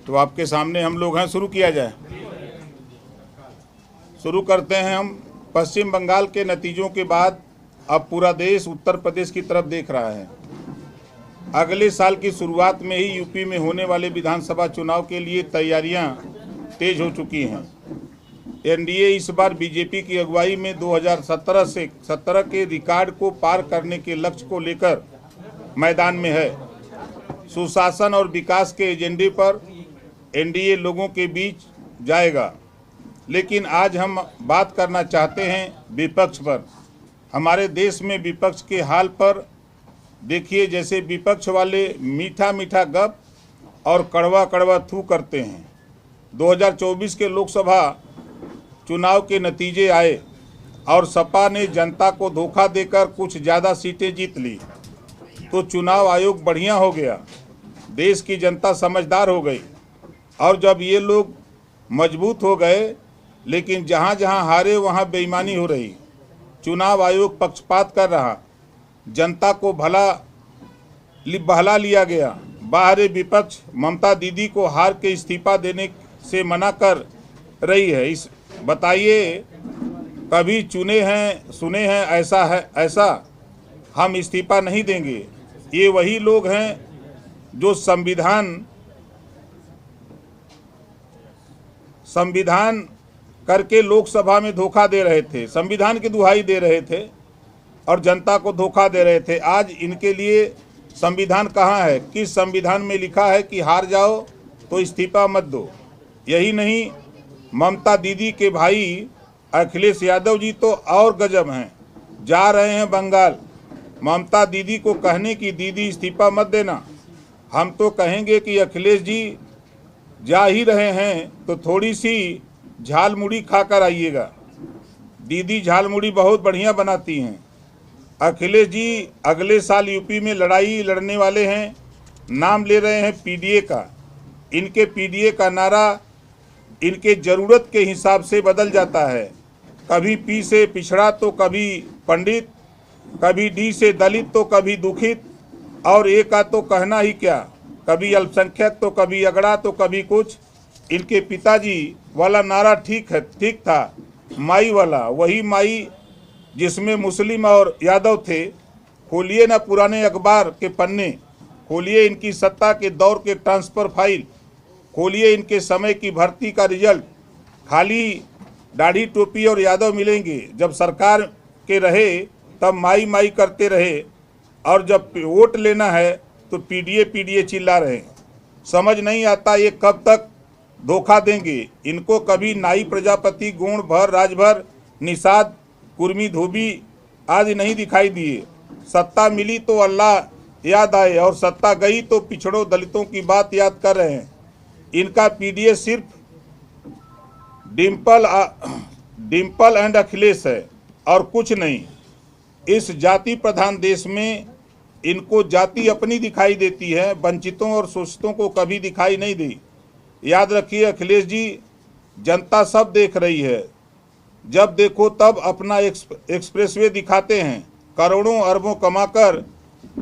तो आपके सामने हम लोग हैं, शुरू किया जाए। शुरू करते हैं हम। पश्चिम बंगाल के नतीजों के बाद अब पूरा देश उत्तर प्रदेश की तरफ देख रहा है। अगले साल की शुरुआत में ही यूपी में होने वाले विधानसभा चुनाव के लिए तैयारियां तेज हो चुकी हैं। एनडीए इस बार बीजेपी की अगुवाई में 2017 के रिकॉर्ड को पार करने के लक्ष्य को लेकर मैदान में है। सुशासन और विकास के एजेंडे पर एनडीए लोगों के बीच जाएगा। लेकिन आज हम बात करना चाहते हैं विपक्ष पर। हमारे देश में विपक्ष के हाल पर देखिए। जैसे विपक्ष वाले मीठा मीठा गप और कड़वा कड़वा थू करते हैं। 2024 के लोकसभा चुनाव के नतीजे आए और सपा ने जनता को धोखा देकर कुछ ज़्यादा सीटें जीत ली, तो चुनाव आयोग बढ़िया हो गया। देश की जनता समझदार हो गई। और जब ये लोग मजबूत हो गए, लेकिन जहाँ जहाँ हारे वहाँ बेईमानी हो रही। चुनाव आयोग पक्षपात कर रहा, जनता को बहला लिया गया। बाहरी विपक्ष ममता दीदी को हार के इस्तीफा देने से मना कर रही है। इस बताइए, कभी सुने हैं ऐसा हम इस्तीफा नहीं देंगे। ये वही लोग हैं जो संविधान करके लोकसभा में धोखा दे रहे थे, संविधान की दुहाई दे रहे थे और जनता को धोखा दे रहे थे। आज इनके लिए संविधान कहाँ है? किस संविधान में लिखा है कि हार जाओ तो इस्तीफा मत दो? यही नहीं, ममता दीदी के भाई अखिलेश यादव जी तो और गजब हैं। जा रहे हैं बंगाल ममता दीदी को कहने की दीदी इस्तीफा मत देना। हम तो कहेंगे कि अखिलेश जी जा ही रहे हैं तो थोड़ी सी झाल मुड़ी खाकर आइएगा। दीदी झाल मुड़ी बहुत बढ़िया बनाती हैं। अखिलेश जी अगले साल यूपी में लड़ाई लड़ने वाले हैं। नाम ले रहे हैं पीडीए का। इनके पीडीए का नारा इनके ज़रूरत के हिसाब से बदल जाता है। कभी पी से पिछड़ा तो कभी पंडित, कभी डी से दलित तो कभी दुखित, और ए का तो कहना ही क्या, कभी अल्पसंख्यक तो कभी अगड़ा तो कभी कुछ। इनके पिताजी वाला नारा ठीक था, माई वाला, वही माई जिसमें मुस्लिम और यादव थे। खोलिए ना पुराने अखबार के पन्ने, खोलिए इनकी सत्ता के दौर के ट्रांसफ़र फाइल, खोलिए इनके समय की भर्ती का रिजल्ट। खाली दाढ़ी टोपी और यादव मिलेंगे। जब सरकार के रहे तब माई माई करते रहे, और जब वोट लेना है तो पीडीए चिल्ला रहे। समझ नहीं आता ये कब तक धोखा देंगे। इनको कभी नाई प्रजापति, गुण भर, राजभर, निषाद, कुर्मी, धोबी आदि नहीं दिखाई दिए। सत्ता मिली तो अल्लाह याद आए और सत्ता गई तो पिछड़ों दलितों की बात याद कर रहे हैं। इनका पीडीए सिर्फ डिम्पल एंड अखिलेश है और कुछ नहीं। इस जाति प्रधान देश में इनको जाति अपनी दिखाई देती है, वंचितों और शोषितों को कभी दिखाई नहीं दी। याद रखिए अखिलेश जी, जनता सब देख रही है। जब देखो तब अपना एक्सप्रेसवे दिखाते हैं। करोड़ों अरबों कमाकर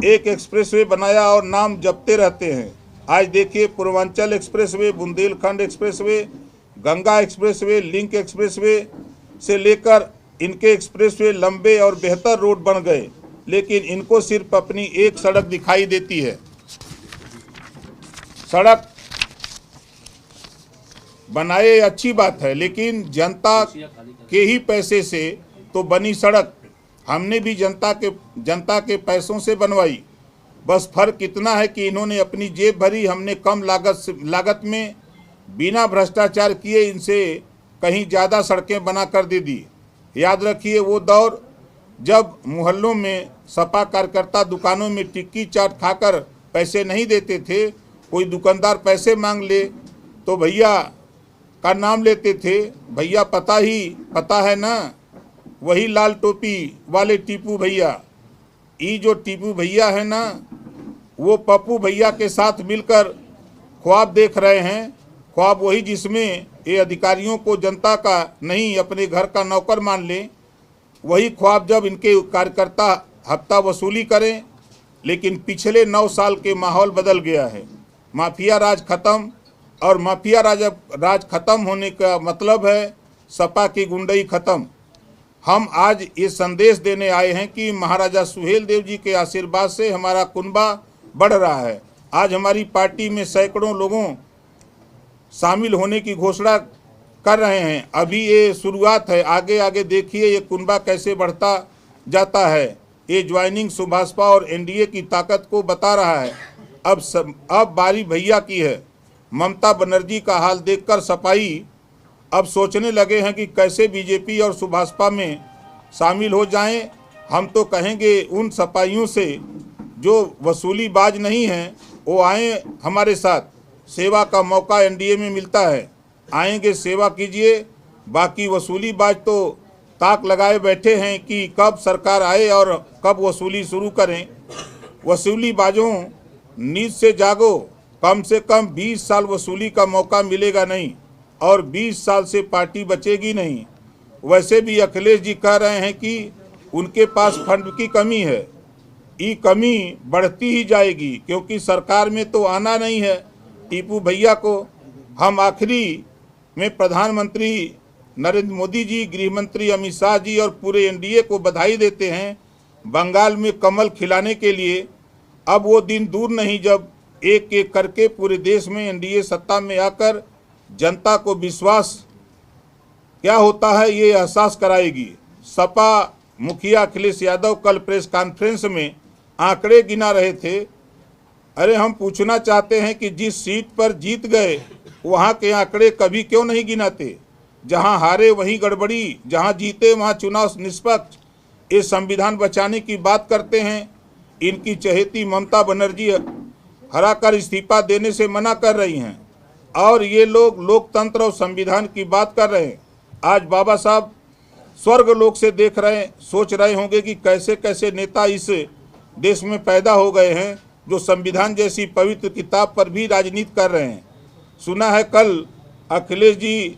एक एक्सप्रेसवे बनाया और नाम जपते रहते हैं। आज देखिए Purvanchal expressway, Bundelkhand expressway, Ganga expressway, link expressway से लेकर इनके एक्सप्रेसवे लंबे और बेहतर रोड बन गए, लेकिन इनको सिर्फ अपनी एक सड़क दिखाई देती है। सड़क बनाए अच्छी बात है, लेकिन जनता के ही पैसे से तो बनी सड़क। हमने भी जनता के पैसों से बनवाई। बस फर्क इतना है कि इन्होंने अपनी जेब भरी, हमने कम लागत में बिना भ्रष्टाचार किए इनसे कहीं ज़्यादा सड़कें बना कर दे दी। याद रखिए वो दौर जब मोहल्लों में सपा कार्यकर्ता दुकानों में टिक्की चाट खाकर पैसे नहीं देते थे। कोई दुकानदार पैसे मांग ले तो भैया का नाम लेते थे। भैया पता है ना, वही लाल टोपी वाले टीपू भैया। ये जो टीपू भैया है ना, वो पप्पू भैया के साथ मिलकर ख्वाब देख रहे हैं। ख्वाब वही जिसमें ये अधिकारियों को जनता का नहीं अपने घर का नौकर मान लें। वही ख्वाब जब इनके कार्यकर्ता हफ्ता वसूली करें। लेकिन पिछले 9 साल के माहौल बदल गया है। माफिया राज खत्म, और माफिया राज खत्म होने का मतलब है सपा की गुंडई खत्म। हम आज ये संदेश देने आए हैं कि महाराजा सुहेल देव जी के आशीर्वाद से हमारा कुनबा बढ़ रहा है। आज हमारी पार्टी में सैकड़ों लोगों शामिल होने की घोषणा कर रहे हैं। अभी ये शुरुआत है, आगे आगे देखिए ये कुनबा कैसे बढ़ता जाता है। ये ज्वाइनिंग सुभाषपा और एनडीए की ताकत को बता रहा है। अब बारी भैया की है। ममता बनर्जी का हाल देखकर सपाई अब सोचने लगे हैं कि कैसे बीजेपी और सुभाषपा में शामिल हो जाएं। हम तो कहेंगे उन सपाइयों से जो वसूलीबाज नहीं हैं वो आएँ हमारे साथ। सेवा का मौका एनडीए में मिलता है, आएंगे सेवा कीजिए। बाकी वसूलीबाज तो ताक लगाए बैठे हैं कि कब सरकार आए और कब वसूली शुरू करें। वसूलीबाजों नींद से जागो, कम से कम 20 साल वसूली का मौका मिलेगा नहीं और 20 साल से पार्टी बचेगी नहीं। वैसे भी अखिलेश जी कह रहे हैं कि उनके पास फंड की कमी है। ये कमी बढ़ती ही जाएगी क्योंकि सरकार में तो आना नहीं है। टीपू भैया को हम आखिरी में प्रधानमंत्री नरेंद्र मोदी जी, गृह मंत्री अमित शाह जी और पूरे एनडीए को बधाई देते हैं बंगाल में कमल खिलाने के लिए। अब वो दिन दूर नहीं जब एक एक करके पूरे देश में एनडीए सत्ता में आकर जनता को विश्वास क्या होता है ये एहसास कराएगी। सपा मुखिया अखिलेश यादव कल प्रेस कॉन्फ्रेंस में आंकड़े गिना रहे थे। अरे हम पूछना चाहते हैं कि जिस सीट पर जीत गए वहाँ के आंकड़े कभी क्यों नहीं गिनाते? जहाँ हारे वहीं गड़बड़ी, जहाँ जीते वहाँ चुनाव निष्पक्ष। ये संविधान बचाने की बात करते हैं। इनकी चहेती ममता बनर्जी हराकर इस्तीफा देने से मना कर रही हैं और ये लोग लोकतंत्र और संविधान की बात कर रहे हैं। आज बाबा साहब स्वर्ग लोक से देख रहे हैं, सोच रहे होंगे कि कैसे कैसे नेता इस देश में पैदा हो गए हैं जो संविधान जैसी पवित्र किताब पर भी राजनीति कर रहे हैं। सुना है कल अखिलेश जी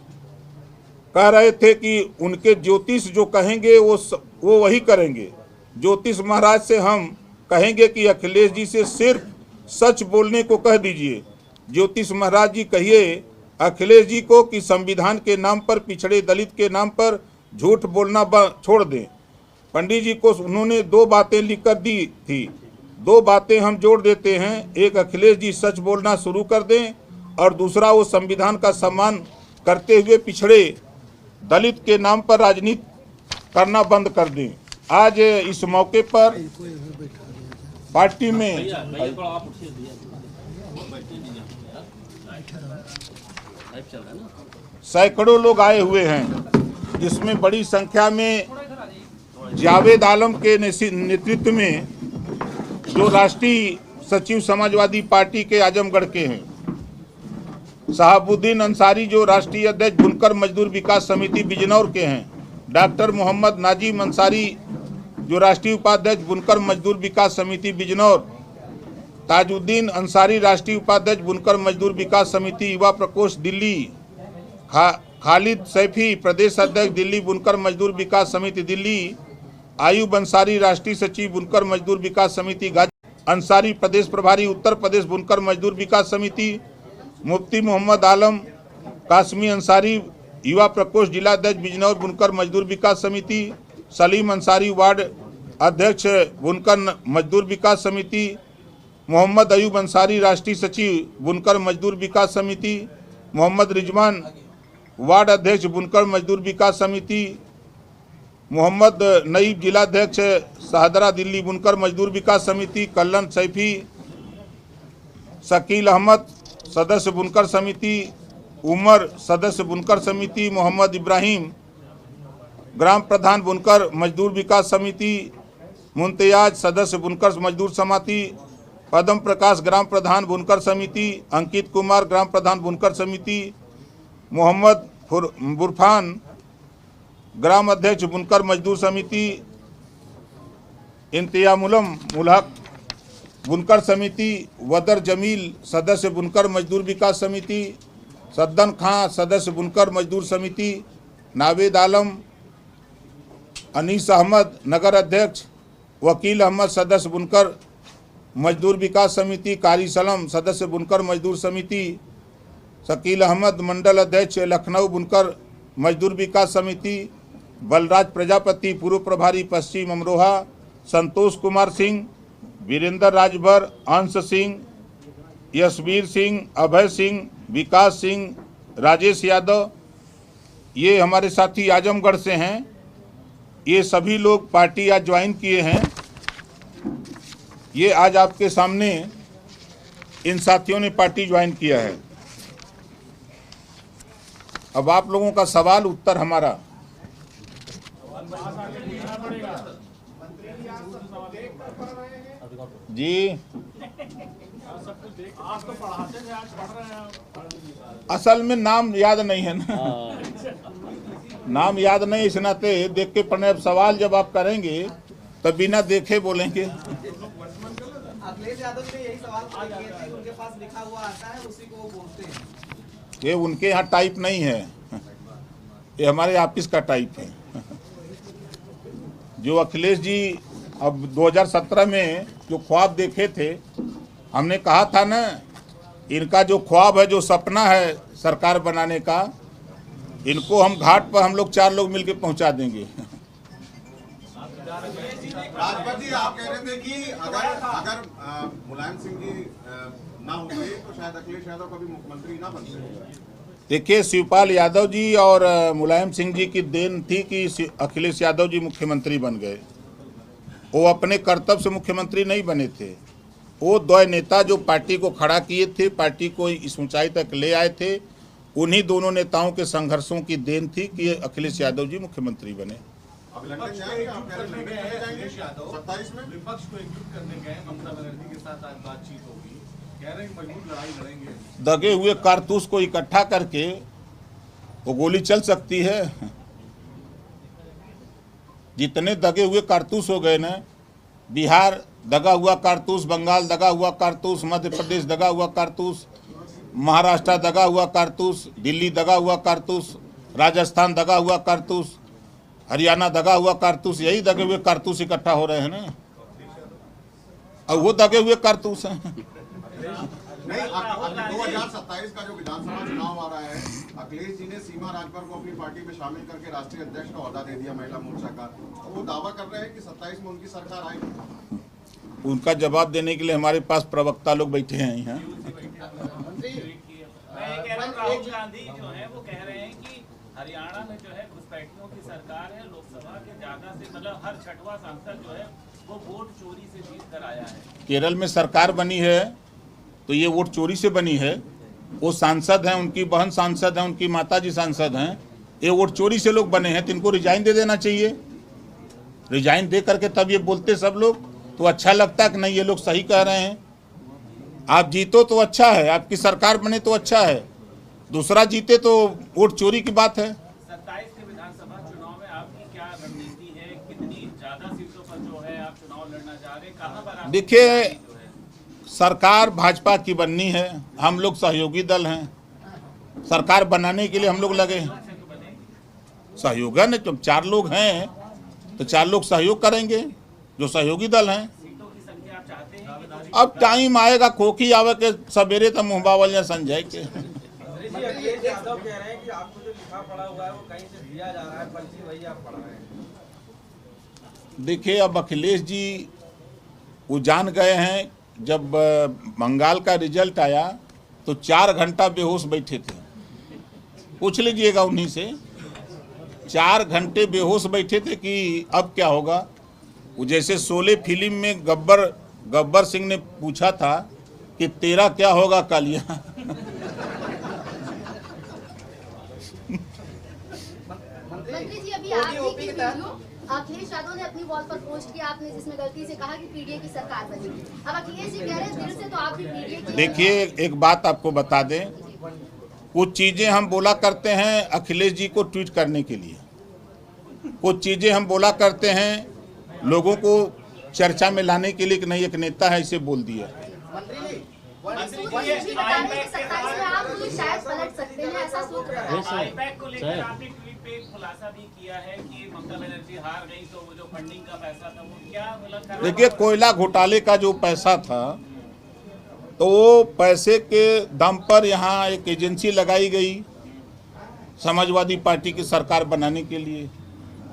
कह रहे थे कि उनके ज्योतिष जो कहेंगे वो वही करेंगे। ज्योतिष महाराज से हम कहेंगे कि अखिलेश जी से सिर्फ सच बोलने को कह दीजिए। ज्योतिष महाराज जी कहिए अखिलेश जी को कि संविधान के नाम पर, पिछड़े दलित के नाम पर झूठ बोलना छोड़ दें। पंडित जी को उन्होंने 2 बातें लिख कर दी थी, 2 बातें हम जोड़ देते हैं। एक, अखिलेश जी सच बोलना शुरू कर दें और दूसरा वो संविधान का सम्मान करते हुए पिछड़े दलित के नाम पर राजनीति करना बंद कर दें। आज इस मौके पर पार्टी में सैकड़ों लोग आए हुए हैं जिसमें बड़ी संख्या में जावेद आलम के नेतृत्व में जो राष्ट्रीय सचिव समाजवादी पार्टी के आजमगढ़ के हैं, शहाबुद्दीन अंसारी जो राष्ट्रीय अध्यक्ष बुनकर मजदूर विकास समिति बिजनौर के हैं, डॉक्टर मोहम्मद नाजिम अंसारी जो राष्ट्रीय उपाध्यक्ष बुनकर मजदूर विकास समिति बिजनौर, ताजुद्दीन अंसारी राष्ट्रीय उपाध्यक्ष बुनकर मजदूर विकास समिति युवा प्रकोष्ठ दिल्ली, खालिद सैफी प्रदेश अध्यक्ष दिल्ली बुनकर मजदूर विकास समिति दिल्ली, आयुब अंसारी राष्ट्रीय सचिव बुनकर मजदूर विकास समिति गाजी, अंसारी प्रदेश प्रभारी उत्तर प्रदेश बुनकर मजदूर विकास समिति, मुफ्ती मोहम्मद आलम कासमी अंसारी युवा प्रकोष्ठ जिला अध्यक्ष बिजनौर बुनकर मजदूर विकास समिति, सलीम अंसारी वार्ड अध्यक्ष बुनकर मजदूर विकास समिति, मोहम्मद अयूब अंसारी राष्ट्रीय सचिव बुनकर मजदूर विकास समिति, मोहम्मद रिजवान वार्ड अध्यक्ष बुनकर मजदूर विकास समिति, मोहम्मद नईब जिलाध्यक्ष शाहदरा दिल्ली बुनकर मजदूर विकास समिति, कल्लन सैफी, शकील अहमद सदस्य बुनकर समिति, उमर सदस्य बुनकर समिति, मोहम्मद इब्राहिम ग्राम प्रधान बुनकर मजदूर विकास समिति, मुमताज सदस्य बुनकर मजदूर समिति, पदम प्रकाश ग्राम प्रधान बुनकर समिति, अंकित कुमार ग्राम प्रधान बुनकर समिति, मोहम्मद बुरफान ग्राम अध्यक्ष बुनकर मजदूर समिति, इंतियामुलम मुल्हक बुनकर समिति, वदर जमील सदस्य बुनकर मजदूर विकास समिति, सद्दन खां सदस्य बुनकर मजदूर समिति, नावेद आलम, अनीस अहमद नगर अध्यक्ष, वकील अहमद सदस्य बुनकर मजदूर विकास समिति, कारी सलम सदस्य बुनकर मजदूर समिति, शकील अहमद मंडल अध्यक्ष लखनऊ बुनकर मजदूर विकास समिति, बलराज प्रजापति पूर्व प्रभारी पश्चिम अमरोहा, संतोष कुमार सिंह, वीरेंद्र राजभर, अंश सिंह, यशवीर सिंह, अभय सिंह, विकास सिंह, राजेश यादव, ये हमारे साथी आजमगढ़ से हैं। ये सभी लोग पार्टी आज ज्वाइन किए हैं। ये आज आपके सामने इन साथियों ने पार्टी ज्वाइन किया है। अब आप लोगों का सवाल उत्तर हमारा। जी असल में नाम याद नहीं है ना, नाम याद नहीं, इस नाते देख के पढ़ने। अब सवाल जब आप करेंगे तब बिना देखे बोलेंगे। अखिलेश यादव जी ने यही सवाल किए थे, उनके पास लिखा हुआ आता है, उसी को वो बोलते हैं। ये उनके यहाँ टाइप नहीं है, ये हमारे ऑफिस का टाइप है। जो अखिलेश जी अब 2017 में जो ख्वाब देखे थे, हमने कहा था ना, इनका जो ख्वाब है, जो सपना है सरकार बनाने का, इनको हम घाट पर हम लोग 4 लोग मिलकर पहुंचा देंगे। राजभर जी, आप कह रहे थे कि अगर मुलायम सिंह जी ना होंगे तो शायद अखिलेश यादव कभी मुख्यमंत्री ना बनते। देखिए, शिवपाल यादव जी और मुलायम सिंह जी की देन थी कि अखिलेश यादव जी मुख्यमंत्री बन गए। वो अपने कर्तव्य से मुख्यमंत्री नहीं बने थे। वो 2 नेता जो पार्टी को खड़ा किए थे, पार्टी को इस ऊंचाई तक ले आए थे, उन्हीं दोनों नेताओं के संघर्षों की देन थी कि अखिलेश यादव जी मुख्यमंत्री बने। अब लंदन जाएंगे, आप कह रहे हैं लंदन जाएंगे 27 में। विपक्ष को एकजुट करने गए, ममता बनर्जी के साथ आज बातचीत होगी, कह रहे हैं मजबूत लड़ाई लड़ेंगे। दगे हुए कारतूस को इकट्ठा करके वो गोली चल सकती है। जितने दगे हुए कारतूस हो गए ना, बिहार दगा हुआ कारतूस, बंगाल दगा हुआ कारतूस, मध्य प्रदेश दगा हुआ कारतूस, महाराष्ट्र दगा हुआ कारतूस, दिल्ली दगा हुआ कारतूस, राजस्थान दगा हुआ कारतूस, हरियाणा दगा हुआ कारतूस, यही दगे हुए कारतूस इकट्ठा हो रहे हैं ना, और वो दगे हुए कारतूस हैं। नहीं, 2027 का जो विधानसभा चुनाव आ रहा है, अखिलेश जी ने सीमा राजभर को अपनी पार्टी में शामिल करके राष्ट्रीय अध्यक्ष का ओहदा दे दिया महिला मोर्चा का। वो दावा कर रहे हैं कि 27 में उनकी सरकार आएगी। उनका जवाब देने के लिए हमारे पास प्रवक्ता लोग बैठे हैं यहाँ। राहुल गांधी जो है वो कह रहे हैं कि हरियाणा में जो है घुसपैठियों की सरकार है, लोकसभा के ज्यादा से मतलब हर 6वां सांसद जो है वो वोट चोरी से जीत कर आया है। केरल में सरकार बनी है तो ये वोट चोरी से बनी है। वो सांसद हैं, उनकी बहन सांसद हैं, उनकी माताजी सांसद हैं, ये वोट चोरी से लोग बने हैं, तो इनको रिजाइन दे देना चाहिए। रिजाइन दे करके तब ये बोलते सब लोग, तो अच्छा लगता है कि नहीं ये लोग सही कह रहे हैं। आप जीतो तो अच्छा है, आपकी सरकार बने तो अच्छा है, दूसरा जीते तो वोट चोरी की बात है। 27 के विधानसभा चुनाव में आपकी क्या रणनीति है? कितनी ज्यादा सीटों पर जो है आप चुनाव लड़ना चाह रहे हैं? कहां पर आप? देखिए, सरकार भाजपा की बननी है, हम लोग सहयोगी दल हैं। सरकार बनाने के लिए हम लोग लगे हैं। सहयोग है ना, जब 4 लोग हैं तो 4 लोग सहयोग करेंगे, जो सहयोगी दल हैं। सीटों की संख्या आप चाहते हैं? अब टाइम आएगा, खोखी आवे के सवेरे तो मुंह बावल या संजय के। अखिलेश यादव कह रहे हैं कि आपको जो लिखा पड़ा हुआ है वो कहीं से दिया जा रहा है, पर्ची वही आप पढ़ रहे हैं। देखिए, अब अखिलेश जी वो जान गए हैं, जब बंगाल का रिजल्ट आया तो 4 घंटा बेहोश बैठे थे। पूछ लीजिएगा उन्हीं से, 4 घंटे बेहोश बैठे थे कि अब क्या होगा। वो जैसे शोले फिल्म में गब्बर सिंह ने पूछा था कि तेरा क्या होगा कालिया। मंत्री जी, अभी आपने की वीडियो अखिलेश यादव ने अपनी वॉल पर पोस्ट किया, आपने जिसमें गलती से कहा कि पीडीए की सरकार बनेगी। अब अखिलेश जी कह रहे हैं दिल से तो आप भी पीडीए की। देखिए, एक बात आपको बता दें, कुछ चीज़ें हम बोला करते हैं अखिलेश जी को ट्वीट करने के लिए, कुछ चीज़ें हम बोला करते हैं लोगों को चर्चा में लाने के लिए कि नहीं एक नेता है इसे बोल दिया। आईपैक को लेकर आपने ट्वीट पे एक खुलासा भी किया है कि ममता बनर्जी हार गई तो वो जो फंडिंग का पैसा था वो क्या मतलब? देखिए, कोयला घोटाले का जो पैसा था तो वो पैसे के दम पर यहाँ एक एजेंसी लगाई गई समाजवादी पार्टी की सरकार बनाने के लिए।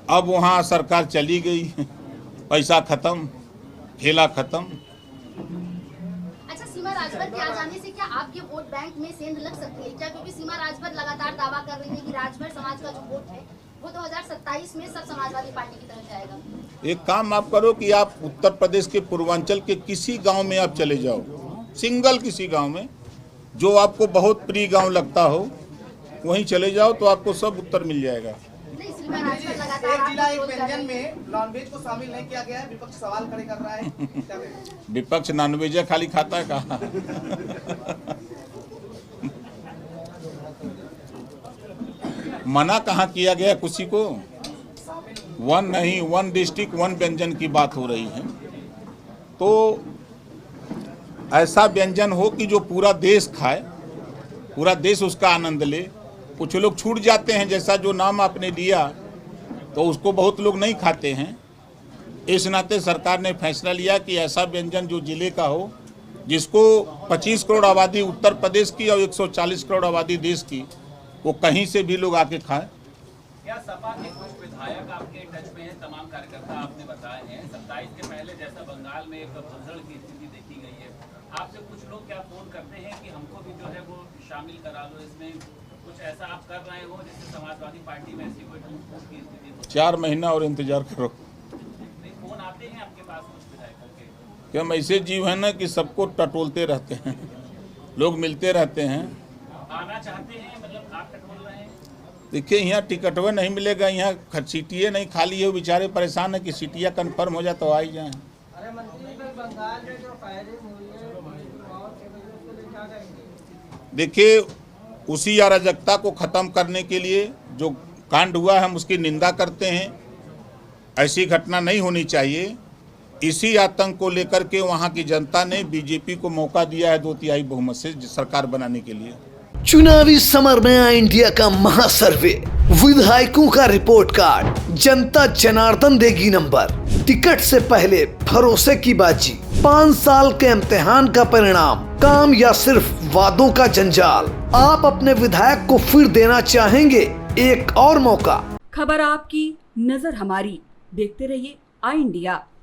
अब वहाँ सरकार चली गई, पैसा खत्म, खेला खत्म। अच्छा, सीमा राजभर के आ जाने से क्या आपके वोट बैंक में सेंध लग सकती है क्या? क्योंकि सीमा राजभर लगातार दावा कर रही है कि राजभर समाज का जो वोट है वो 2027 में सब समाजवादी पार्टी की तरफ जाएगा। एक काम आप करो कि आप उत्तर प्रदेश के पूर्वांचल के किसी गांव में आप चले जाओ, सिंगल किसी गांव में जो आपको बहुत प्रिय गांव लगता हो, वहीं चले जाओ तो आपको सब उत्तर मिल जाएगा। नहीं, सीमा राजभर लगातार एक जिला आप एक विरोध कर रहे व्यंजन हैं। में नॉनवेज को शामिल नहीं किया गया है, विपक्ष सवाल खड़े कर रहा है। क्या कहें? विपक्ष नॉनवेज खाली खाता है कहाँ? मना कहाँ किया गया किसी को? वन नहीं, वन डिस्ट्रिक्ट वन व्यंजन की बात हो रही है। तो ऐसा व्यंजन हो कि जो पूरा देश खाए, पूरा देश उसका आनंद ले। कुछ लोग छूट जाते हैं, जैसा जो नाम आपने लिया तो उसको बहुत लोग नहीं खाते हैं। इस नाते सरकार ने फैसला लिया कि ऐसा व्यंजन जो जिले का हो, जिसको 25 करोड़ आबादी उत्तर प्रदेश की और 140 करोड़ आबादी देश की, वो कहीं से भी लोग आके खाएं। क्या सपा के कुछ विधायक आपके टच में हैं? तमाम कार्यकर्ता आपने बताए हैं 27 के पहले जैसा बंगाल में एक भगदड़ की स्थिति देखी गई है। आपसे कुछ लोग क्या फोन करते हैं कि हमको भी जो है वो शामिल करा लो इसमें, कुछ ऐसा आप कर रहे हो जिससे समाजवादी पार्टी में ऐसी कोई टूट की स्थिति हो? 4 महीना और इंतजार करो। नहीं, फोन आते हैं आपके पास कुछ विधायकों के? क्या हम ऐसे जीव हैं ना कि सबको टटोलते रहते हैं, लोग मिलते रहते हैं। आना चाहते हैं, मतलब आप टटोल रहे हैं? देखिए, यहाँ टिकटवे नहीं मिलेगा, यहाँ सीटियाँ नहीं खाली है। बेचारे परेशान है कि सीटियाँ कन्फर्म हो जाए तो आ ही जाए। अरे मंत्री जी, बंगाल में जो फायरिंग हुई है और उसको लेकर क्या कहेंगे? देखिए, उसी अराजकता को ख़त्म करने के लिए जो कांड हुआ है हम उसकी निंदा करते हैं। ऐसी घटना नहीं होनी चाहिए। इसी आतंक को लेकर के वहाँ की जनता ने बीजेपी को मौका दिया है 2/3 बहुमत से सरकार बनाने के लिए। चुनावी समर में आया इंडिया का महासर्वे, विधायकों का रिपोर्ट कार्ड, जनता जनार्दन देगी नंबर, टिकट से पहले भरोसे की बाजी, 5 साल के इम्तिहान का परिणाम, काम या सिर्फ वादों का जंजाल। आप अपने विधायक को फिर देना चाहेंगे एक और मौका? खबर आपकी, नजर हमारी। देखते रहिए आई इंडिया।